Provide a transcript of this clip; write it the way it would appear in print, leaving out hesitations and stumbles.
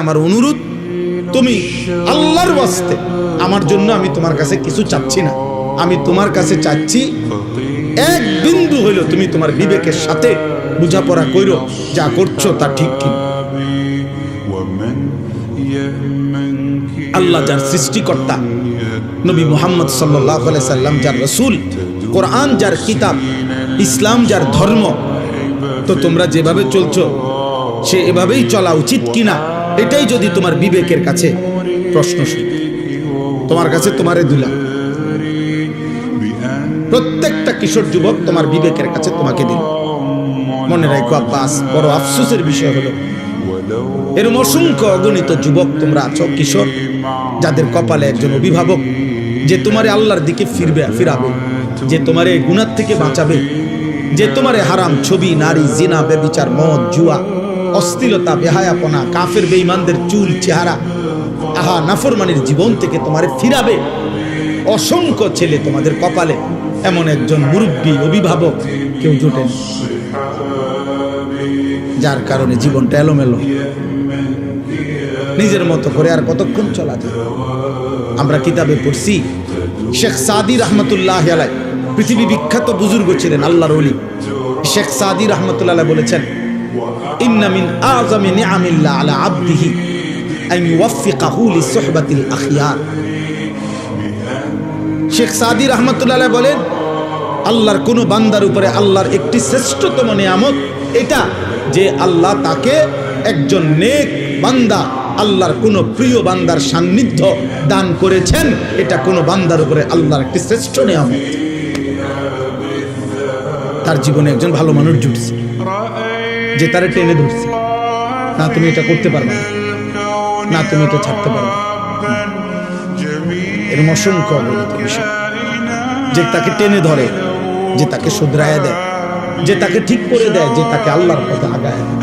আমার অনুরোধ, তুমি আল্লাহর ওয়াস্তে আমার জন্য, আমি তোমার কাছে কিছু চাচ্ছি না, আমি তোমার কাছে চাচ্ছি এক বিন্দু হইল তুমি তোমার বিবেকের সাথে বুঝাপড়া কইরো, যা করছো তা ঠিক কি। আল্লাহ যার সৃষ্টিকর্তা, নবী মুহাম্মদ সাল্লাল্লাহু আলাইহি সাল্লাম যার রাসূল, কোরআন যার কিতাব, ইসলাম যার ধর্ম, তো তোমরা যেভাবে চলছো সে এভাবেই চলা উচিত কিনা, এটাই যদি তোমার বিবেকের কাছে প্রশ্ন শুনে, তোমার কাছে তোমারে দিলাম, প্রত্যেকটা কিশোর যুবক তোমার বিবেকের কাছে তোমাকে দিল। মনে রাখো আব্বাস, বড় আফসোসের বিষয় হলো এরকম অসংখ্য অগণিত যুবক তোমরা আছো, কিশোর, যাদের কপালে একজন অভিভাবক যে তোমারে আল্লাহর দিকে ফিরাবে, যে তোমারে গুনাহ থেকে বাঁচাবে, যে তোমারে হারাম ছবি, নারী, জিনা, ব্যভিচার, মদ, জুয়া, অশ্লীলতা, বেহায়াপনা, কাফের বেঈমানদের চুল চেহারা, আহা নাফরমানির জীবন থেকে তোমারে ফিরাবে। অসংখ্য ছেলে তোমাদের কপালে, এমন একজন মুরব্বী অভিভাবক কেউ জোটেন, যার কারণে জীবনটা এলোমেলো, নিজের মতো করে আর কতক্ষণ চলা যায়। আমরা কিতাবে পড়ছি, শেখ সাদি রহমতুল্লাহ আলাইহি, পৃথিবী বিখ্যাত বুজুর্গ ছিলেন, আল্লাহর ওলি। শেখ সাদি রহমতুল্লাহ আলাইহি বলেছেন, ইন্না মিন আযমি নিআমিল্লাহ আলা আবদিহি আন ইউওয়াফিকাহু লিসুহবাতিল আখিয়ার। শেখ সাদি রহমতুল্লাহ আলাইহি বলেন, আল্লাহর কোন বান্দার উপরে আল্লাহর একটি শ্রেষ্ঠতম নিয়ামত এটা, যে আল্লাহ তাকে একজন নেক বান্দা, আল্লাহর কোন প্রিয় বান্দার সান্নিধ্য দান করেছেন। এটা কোন বান্দার উপরে আল্লাহর একটি শ্রেষ্ঠ নিয়ামত। তার জীবনে একজন ভালো মানুষ জুটছে, যে তারে টেনে ধরছে, না তুমি এটা করতে পারবে না, না তুমি এটা ছাড়তে পারবে, এরকম অসংখ্য অবহিত বিষয়, যে তাকে টেনে ধরে, যে তাকে শুধরায়া দেয়, যে তাকে ঠিক করে দেয়, যে তাকে আল্লাহর পথে আগায় দেয়।